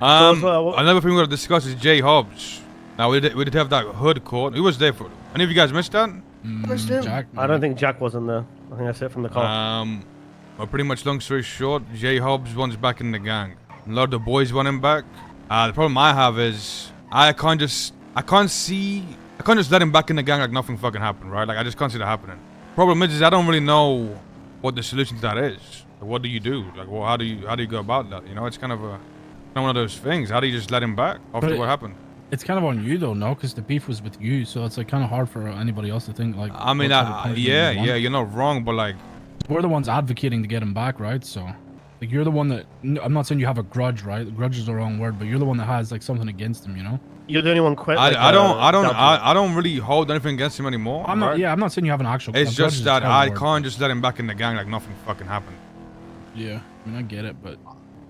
Another thing we're gonna discuss is Jay Hobbs. Now we did have that hood caught. Who was there for? Any of you guys missed that? Jack. I don't think Jack was in there. I think that's it from the car. Well, pretty much long story short, Jay Hobbs wants back in the gang. A lot of the boys want him back. The problem I have is I can't just let him back in the gang like nothing fucking happened, right? Like I just can't see that happening. Problem is I don't really know what the solution to that is. Like, what do you do? Like, well, how do you go about that? You know, it's kind of one of those things. How do you just let him back after what happened? It's kind of on you though, no? Because the beef was with you, so it's like kind of hard for anybody else to think like. I mean, yeah, you're not wrong, but like, we're the ones advocating to get him back, right? So, like, you're the one that. I'm not saying you have a grudge, right? Grudge is the wrong word, but you're the one that has like something against him, you know? You're the only one quit. Like, I don't really hold anything against him anymore. I'm not. Right? Yeah, I'm not saying you have an actual. It's just that I can't just let him back in the gang like nothing fucking happened. Yeah, I mean, I get it, but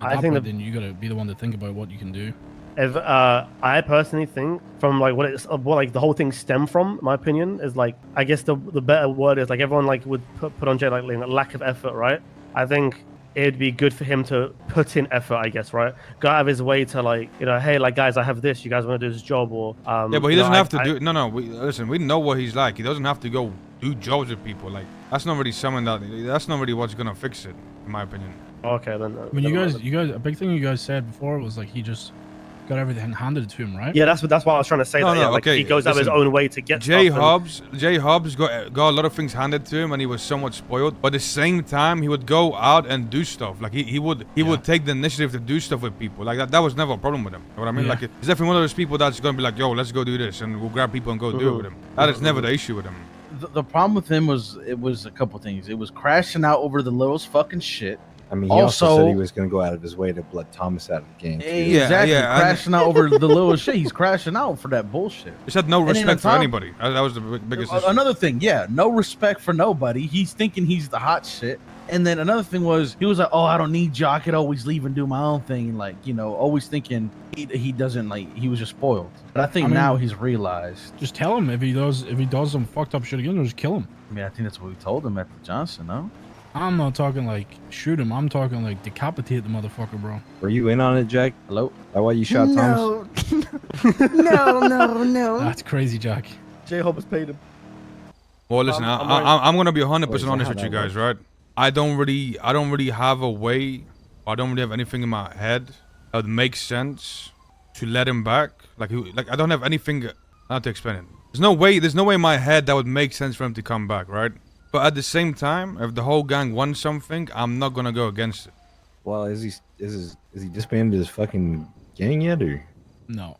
I think then you gotta be the one to think about what you can do. If I personally think from like what like the whole thing stemmed from, my opinion is like I guess the better word is like everyone like would put on Jay like lack of effort, right? I think it'd be good for him to put in effort, I guess, right? Go out of his way to like, you know, hey, like guys, I have this. You guys want to do this job or yeah, but he doesn't have to do. No, listen, we know what he's like. He doesn't have to go do jobs with people. Like that's not really something that's not really what's gonna fix it, in my opinion. Okay, then. I mean, you guys, a big thing you guys said before was like he just got everything handed to him, right? Yeah, that's what I was trying to say. Like he goes out of his own way to get Jay Hobbs got a lot of things handed to him, and he was somewhat spoiled. But at the same time, he would go out and do stuff. Like he would take the initiative to do stuff with people. Like that was never a problem with him. You know what I mean? Like he's definitely one of those people that's gonna be like, yo, let's go do this, and we'll grab people and go do it with him. That is never the issue with him. The problem with him was a couple things. It was crashing out over the littlest fucking shit. I mean, he also said he was going to go out of his way to let Thomas out of the game. Exactly. Crashing out over the little shit. He's crashing out for that bullshit. He had no respect for anybody. That was the biggest issue. Another thing, no respect for nobody. He's thinking he's the hot shit. And then another thing was, he was like, oh, I don't need you. I could always leave and do my own thing. And like, you know, always thinking he doesn't like, he was just spoiled. But I think now he's realized. Just tell him if he does some fucked up shit again, just kill him. I mean, I think that's what we told him at the Johnson, no? I'm not talking like shoot him. I'm talking like decapitate the motherfucker, bro. Were you in on it, Jack? Hello? Is that why you shot Thomas? No. That's crazy, Jack. Jay Hobbs paid him. Well, listen, I'm gonna be 100% honest with you guys, right? I don't really have a way. I don't really have anything in my head that would make sense to let him back. Like I don't have anything. I have to explain it. There's no way in my head that would make sense for him to come back, right? But at the same time, if the whole gang wants something, I'm not gonna go against it. Well, is he disbanded his fucking gang yet, or? No,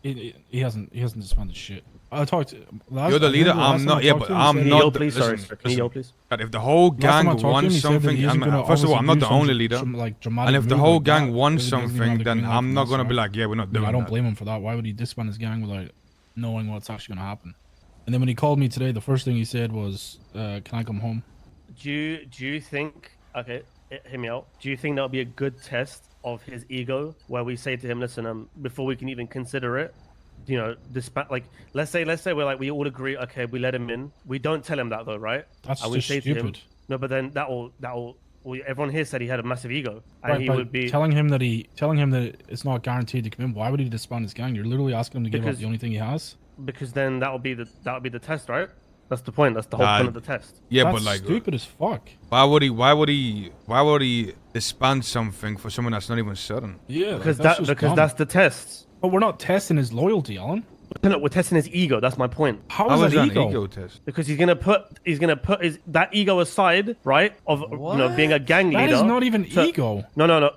he hasn't disbanded shit. I talked to. You're the leader. I'm not. Yeah, but I'm not. Please, sorry. Can you please? If the whole gang wants something, first of all, I'm not the only leader. And if the whole gang wants something, then I'm not gonna be like, yeah, we're not doing that. I don't blame him for that. Why would he disband his gang without knowing what's actually gonna happen? And then when he called me today, the first thing he said was, "Can I come home?" Do you think? Okay, hear me out. Do you think that would be a good test of his ego, where we say to him, "Listen, before we can even consider it, you know, like let's say we all agree, okay, we let him in. We don't tell him that though, right? That's and just stupid. To him, no, but then that will. Everyone here said he had a massive ego, and right, he would be telling him that it's not guaranteed to come in. Why would he disband his gang? You're literally asking him to give up the only thing he has. Because then that would be the test, right? That's the point. That's the whole point of the test. Yeah, that's but like stupid as fuck. Why would he disband something for someone that's not even certain? Yeah, because that's the test. But we're not testing his loyalty, Alan. No, we're testing his ego. That's my point. How is that an ego test? Because he's gonna put that ego aside, right? Of being a gang leader. That is not even ego. No.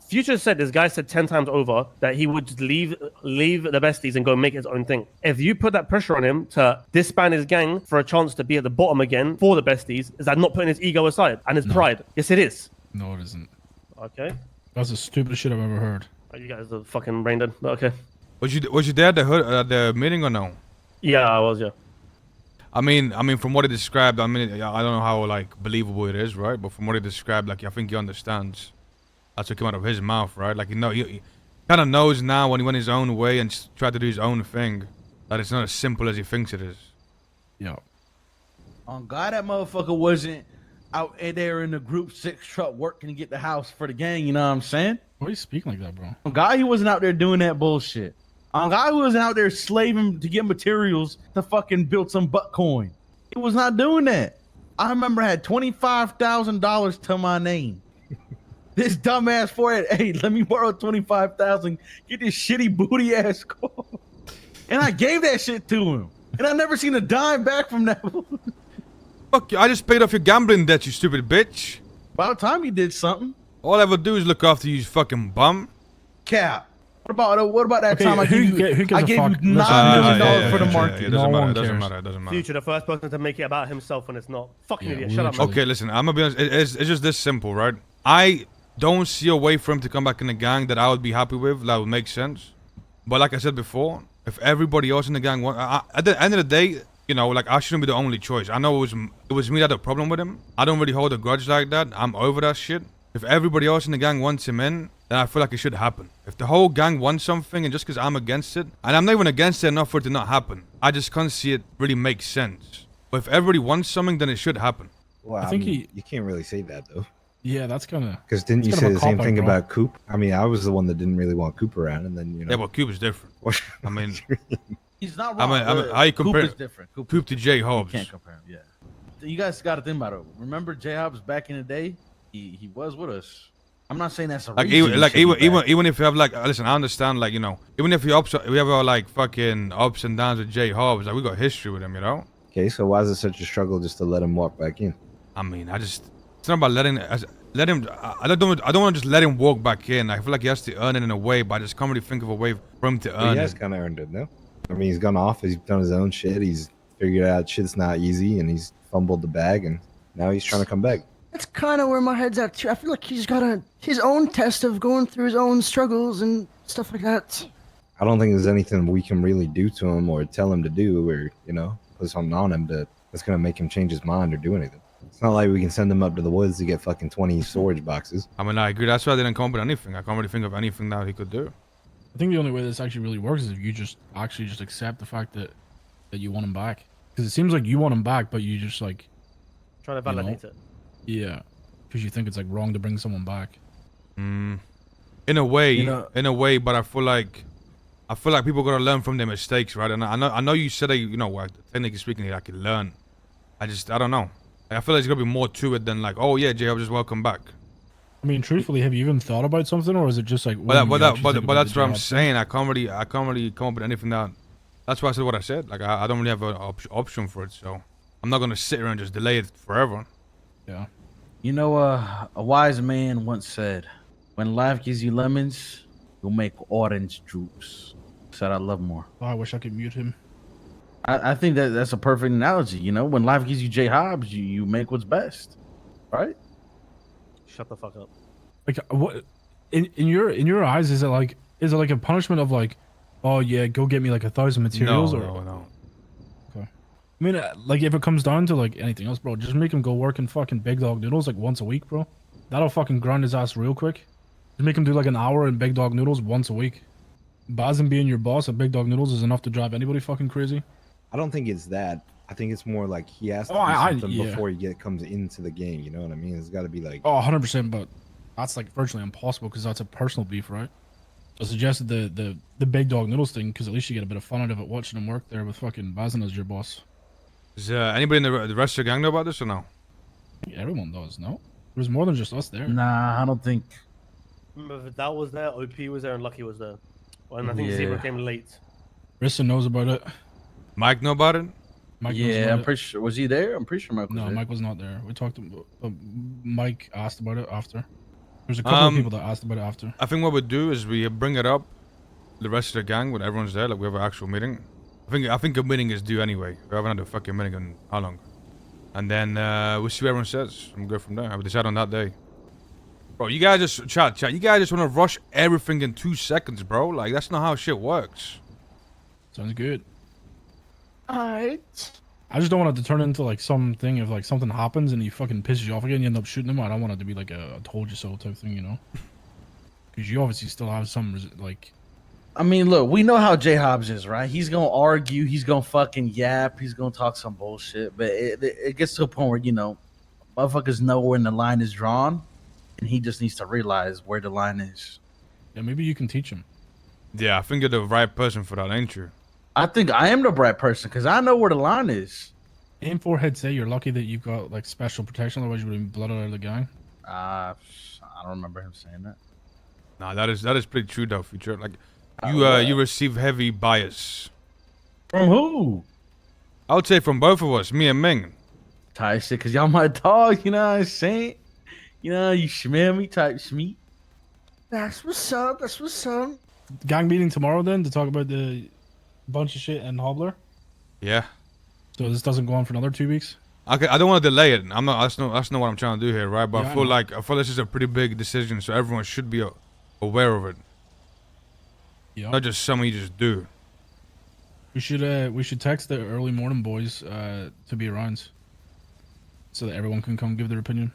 Future said, this guy said 10 times over that he would just leave the Besties and go make his own thing. If you put that pressure on him to disband his gang for a chance to be at the bottom again for the Besties, is that not putting his ego aside and his pride? Yes, it is. No, it isn't. Okay. That's the stupidest shit I've ever heard. Oh, you guys are fucking brain dead. Okay. Was you there at the meeting or no? Yeah, I was. Yeah. I mean, from what he described, I don't know how like believable it is, right? But from what he described, like I think he understands. That's what came out of his mouth, right? Like, he kind of knows now when he went his own way and tried to do his own thing, that it's not as simple as he thinks it is. Yeah. On God, that motherfucker wasn't out there in the group 6 truck working to get the house for the gang. You know what I'm saying? Why are you speaking like that, bro? A guy who wasn't out there doing that bullshit. A guy who wasn't out there slaving to get materials to fucking build some butt coin. He was not doing that. I remember I had $25,000 to my name. This dumbass forehead, hey, let me borrow $25,000. Get this shitty booty ass car. And I gave that shit to him. And I never seen a dime back from that. Fuck you, I just paid off your gambling debt, you stupid bitch. By the time he did something. All I ever do is look after you, you fucking bum. Cap. What about that Okay, time I who gave you gives a fuck? $9 million Listen, for the It market? doesn't No matter, one it doesn't cares. matter, it doesn't matter. Future, the first person to make it about himself when it's not. Fucking Yeah, idiot. Shut up, man. literally. Okay, listen, I'm gonna be honest, it's just this simple, right? I don't see a way for him to come back in the gang that I would be happy with, that would make sense. But like I said before, if everybody else in the gang at the end of the day, you know, like I shouldn't be the only choice. I know it was me that had a problem with him. I don't really hold a grudge like that. I'm over that shit. If everybody else in the gang wants him in, then I feel like it should happen. If the whole gang wants something and just because I'm against it, and I'm not even against it enough for it to not happen, I just can't see it really make sense. But if everybody wants something, then it should happen. Well, I think you can't really say that though. Yeah, that's kind of. Because didn't you It's say kind the of a same cop-out, thing bro. about Coop? I mean, I was the one that didn't really want Coop around, and then you know. Yeah, but Cube is different. I mean, He's not I wrong. mean, how you compare Coop is different. Coop to Jay You Hobbs? can't compare him. Yeah. You guys got to think about it. Remember Jay Hobbs back in the day? He was with us. I'm not saying that's a Like reason even he like should be back. even if you have like listen, I understand like you know even if we have our like fucking ups and downs with Jay Hobbs, like we got history with him, you know. Okay, so why is it such a struggle just to let him walk back in? I mean, it's not about letting him. I don't want to just let him walk back in. I feel like he has to earn it in a way, but I just can't really think of a way for him to Well, earn he has it. kind of earned it, no? I mean, he's gone off. He's done his own shit. He's figured out shit's not easy, and he's fumbled the bag, and now he's trying to come back. That's kind of where my head's at too. I feel like he's got his own test of going through his own struggles and stuff like that. I don't think there's anything we can really do to him or tell him to do, or you know, put something on him that's gonna make him change his mind or do anything. It's not like we can send him up to the woods to get fucking 20 storage boxes. I mean, I agree. That's why I didn't come up with anything. I can't really think of anything that he could do. I think the only way this actually really works is if you just actually just accept the fact that you want him back. Because it seems like you want him back, but you just like, Trying to validate it. yeah, because you think it's like wrong to bring someone back. In a way, You know- but I feel like people gotta learn from their mistakes, right? And I know you said that you know, like, technically speaking, I can learn. I don't know. Like, I feel like there's gonna be more to it than like, oh yeah, Jay, just welcome back. I mean, truthfully, have you even thought about something, or is it just like? But when you actually think that's about what the I'm job? saying. I can't really come up with anything that. That's why I said what I said. Like I don't really have an option for it, so I'm not gonna sit here and just delay it forever. Yeah. You know, a wise man once said, "When life gives you lemons, you'll make orange juice." Said I love more. Oh, I wish I could mute him. I think that's a perfect analogy. You know, when life gives you Jay Hobbs, you make what's best, right? Shut the fuck up. Like, what in your eyes is it like a punishment of like, oh yeah, go get me like 1,000 materials, or No. I mean, like if it comes down to like anything else, bro, just make him go work in fucking Big Dog Noodles like once a week, bro. That'll fucking grind his ass real quick. Just make him do like an hour in Big Dog Noodles once a week. Bazin being your boss at Big Dog Noodles is enough to drive anybody fucking crazy. I don't think it's that. I think it's more like he has to Oh, do something yeah. before he comes into the game. You know what I mean? It's got to be like. Oh, 100%, but that's like virtually impossible because that's a personal beef, right? I suggested the Big Dog Noodles thing because at least you get a bit of fun out of it watching him work there with fucking Bazin as your boss. Does anybody in the rest of the gang know about this or no? I think everyone does, no? There's more than just us there. Nah, I don't think. Remember, if that was there, OP was there, and Lucky was there. And I think Yeah. Zebra came late. Rissa knows about it. Mike know about it? Mike knows Yeah, about I'm it. pretty sure. Was he there? I'm pretty sure Mike was No, there. Mike was not there. We talked about Mike asked about it after. There's a couple of people that asked about it after. I think what we do is we bring it up, the rest of the gang when everyone's there, like we have an actual meeting. I think a meeting is due anyway. We haven't had a fucking meeting in how long? And then we'll see what everyone says and go from there. I will decide on that day. Bro, you guys just chat. You guys just want to rush everything in 2 seconds, bro. Like that's not how shit works. Sounds good. Alright. I just don't want it to turn into like something if like something happens and he fucking pisses you off again, you end up shooting him. I don't want it to be like a told you so type thing, you know? Because you obviously still have some like. I mean, look, we know how Jay Hobbs is, right? He's gonna argue, he's gonna fucking yap, he's gonna talk some bullshit, but it gets to a point where, you know, Motherfuckers know when the line is drawn, and he just needs to realize where the line is. Yeah, maybe you can teach him. Yeah, I think you're the right person for that, ain't you? I think I am the right person because I know where the line is. Aim forehead say you're lucky that you've got like special protection, otherwise you would have been blooded out of the gang. I don't remember him saying that. Nah, that is pretty true though, Future. Like, you receive heavy bias. From who? I would say from both of us, me and Ming. Type shit, because y'all my dog, you know what I'm saying? You know, you smell me type schmeat. That's what's up. That's what's up. Gang meeting tomorrow then to talk about the bunch of shit and Hobbler. Yeah. So this doesn't go on for another 2 weeks. Okay, I don't want to delay it. I'm not. That's not what I'm trying to do here, right? But Yeah, I feel this is a pretty big decision, so everyone should be aware of it. Yeah. Not just something you just do. We should text the early morning boys to be around, so that everyone can come give their opinion.